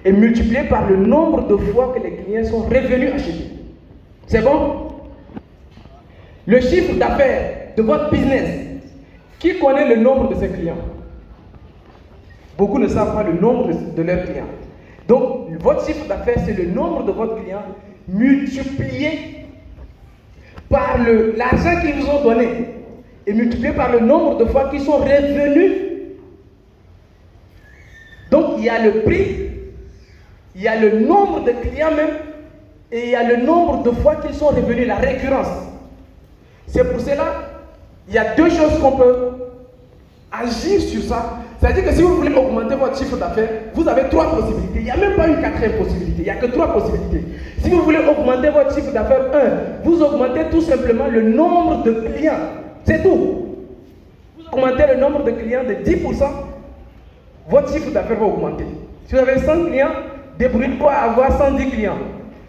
est multiplié par le nombre de fois que les clients sont revenus acheter. C'est bon? Le chiffre d'affaires de votre business, qui connaît le nombre de ses clients? Beaucoup ne savent pas le nombre de leurs clients. Donc, votre chiffre d'affaires, c'est le nombre de votre client multiplié par l'argent qu'ils vous ont donné et multiplié par le nombre de fois qu'ils sont revenus. Donc, il y a le prix, il y a le nombre de clients même, et il y a le nombre de fois qu'ils sont revenus, la récurrence. C'est pour cela, il y a deux choses qu'on peut agir sur ça. C'est-à-dire que si vous voulez augmenter votre chiffre d'affaires, vous avez trois possibilités. Il n'y a même pas une quatrième possibilité, il n'y a que trois possibilités. Si vous voulez augmenter votre chiffre d'affaires, vous augmentez tout simplement le nombre de clients. C'est tout. Vous augmentez le nombre de clients de 10%, votre chiffre d'affaires va augmenter. Si vous avez 100 clients, débrouillez-vous à avoir 110 clients.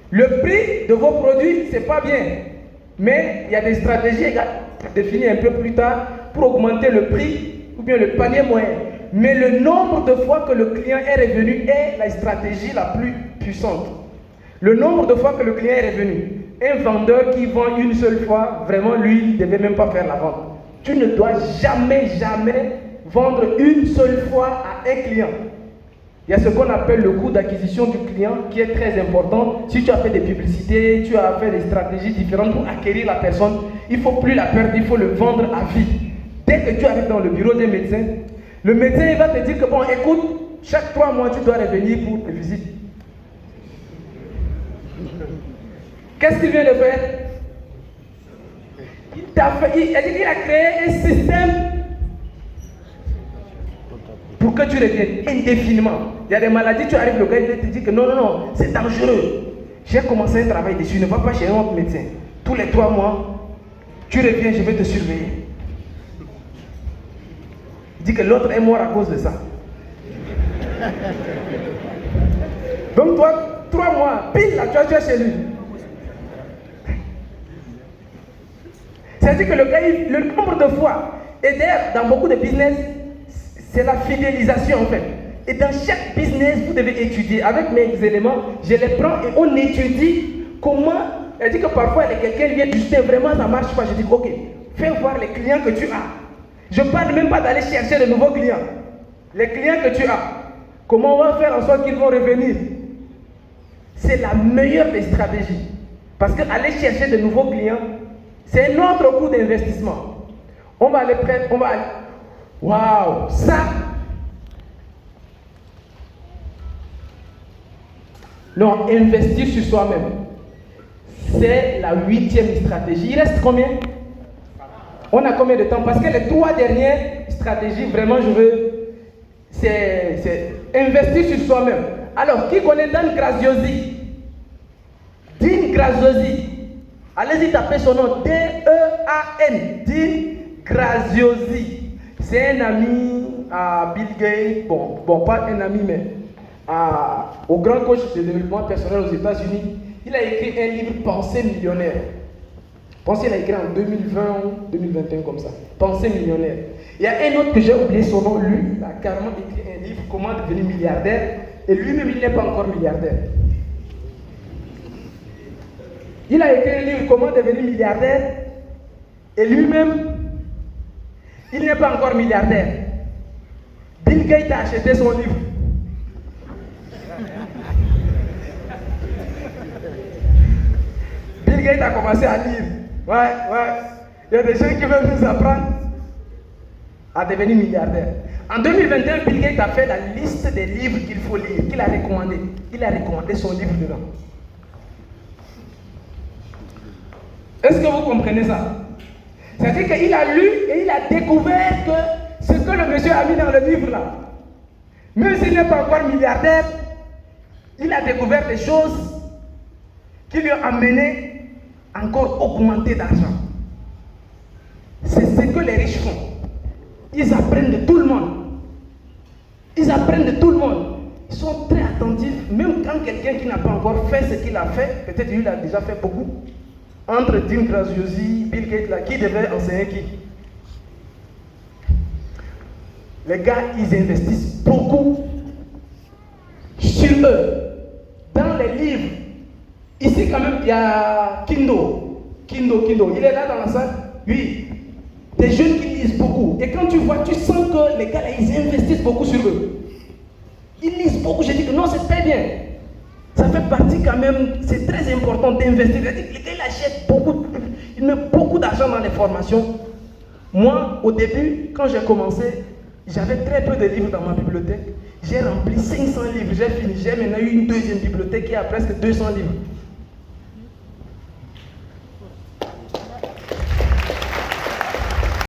Le prix de vos produits, ce n'est pas bien. Mais il y a des stratégies définies un peu plus tard pour augmenter le prix ou bien le panier moyen. Mais le nombre de fois que le client est revenu est la stratégie la plus puissante. Le nombre de fois que le client est revenu. Un vendeur qui vend une seule fois, vraiment lui, il ne devait même pas faire la vente. Tu ne dois jamais vendre une seule fois à un client. Il y a ce qu'on appelle le coût d'acquisition du client qui est très important. Si tu as fait des publicités, tu as fait des stratégies différentes pour acquérir la personne, il ne faut plus la perdre, il faut le vendre à vie. Dès que tu arrives dans le bureau d'un médecin, le médecin il va te dire que bon, écoute, chaque 3 mois tu dois revenir pour tes visites. Qu'est-ce qu'il vient de faire? Il a créé un système pour que tu reviennes indéfiniment. Il y a des maladies, tu arrives, le gars il te dit que non, c'est dangereux. J'ai commencé un travail dessus, ne va pas chez un autre médecin. Tous les 3 mois, tu reviens, je vais te surveiller. Il dit que l'autre est mort à cause de ça. Donc toi, 3 mois, pile là, tu es chez lui. C'est-à-dire que le gars, le nombre de fois, et d'ailleurs, dans beaucoup de business, c'est la fidélisation en fait. Et dans chaque business, vous devez étudier. Avec mes éléments, je les prends et on étudie comment. Elle dit que parfois, quelqu'un vient du vraiment ça ne marche pas. Je dis, ok, fais voir les clients que tu as. Je ne parle même pas d'aller chercher de nouveaux clients. Les clients que tu as, comment on va faire en sorte qu'ils vont revenir? C'est la meilleure des stratégies. Parce qu'aller chercher de nouveaux clients, c'est notre coût d'investissement. On va aller prendre, on va aller. Waouh, ça. Non, investir sur soi-même. C'est la 8e stratégie. Il reste combien? On a combien de temps? Parce que les 3 dernières stratégies, vraiment, je veux. C'est investir sur soi-même. Alors, qui connaît Dan Graziosi? Dean Graziosi. Allez-y, tapez son nom. D-E-A-N. Dean Graziosi. C'est un ami à Bill Gates. Bon, pas un ami, mais au grand coach de développement personnel aux États-Unis. Il a écrit un livre Pensée millionnaire. Pensez, il a écrit en 2020 ou 2021 comme ça. Pensée millionnaire. Il y a un autre que j'ai oublié son nom. Lui, il a carrément écrit un livre Comment devenir milliardaire. Et lui-même, il n'est pas encore milliardaire. Il a écrit un livre Comment devenir milliardaire. Et lui-même, il n'est pas encore milliardaire. Bill Gates a acheté son livre. Bill Gates a commencé à lire. Ouais. Il y a des gens qui veulent nous apprendre à devenir milliardaire. En 2021, Bill Gates a fait la liste des livres qu'il faut lire, qu'il a recommandé. Il a recommandé son livre dedans. Est-ce que vous comprenez ça? C'est-à-dire qu'il a lu et il a découvert que ce que le monsieur a mis dans le livre là, même s'il n'est pas encore milliardaire, il a découvert des choses qui lui ont amené encore augmenter d'argent. C'est ce que les riches font. Ils apprennent de tout le monde. Ils apprennent de tout le monde. Ils sont très attentifs. Même quand quelqu'un qui n'a pas encore fait ce qu'il a fait, peut-être lui il a déjà fait beaucoup. Entre Dean Graziosi, Bill Gates, là, qui devait enseigner qui? Les gars, ils investissent beaucoup sur eux. Dans les livres, ici quand même, il y a Kindo. Kindo. Il est là dans la salle? Oui. Des jeunes qui lisent beaucoup. Et quand tu vois, tu sens que les gars là, ils investissent beaucoup sur eux. Ils lisent beaucoup. Je dis que non, c'est très bien. Ça fait partie quand même, c'est très important d'investir. Les gars, ils achètent beaucoup, ils mettent beaucoup d'argent dans les formations. Moi, au début, quand j'ai commencé, j'avais très peu de livres dans ma bibliothèque. J'ai rempli 500 livres, j'ai fini. J'ai maintenant eu une deuxième bibliothèque qui a presque 200 livres.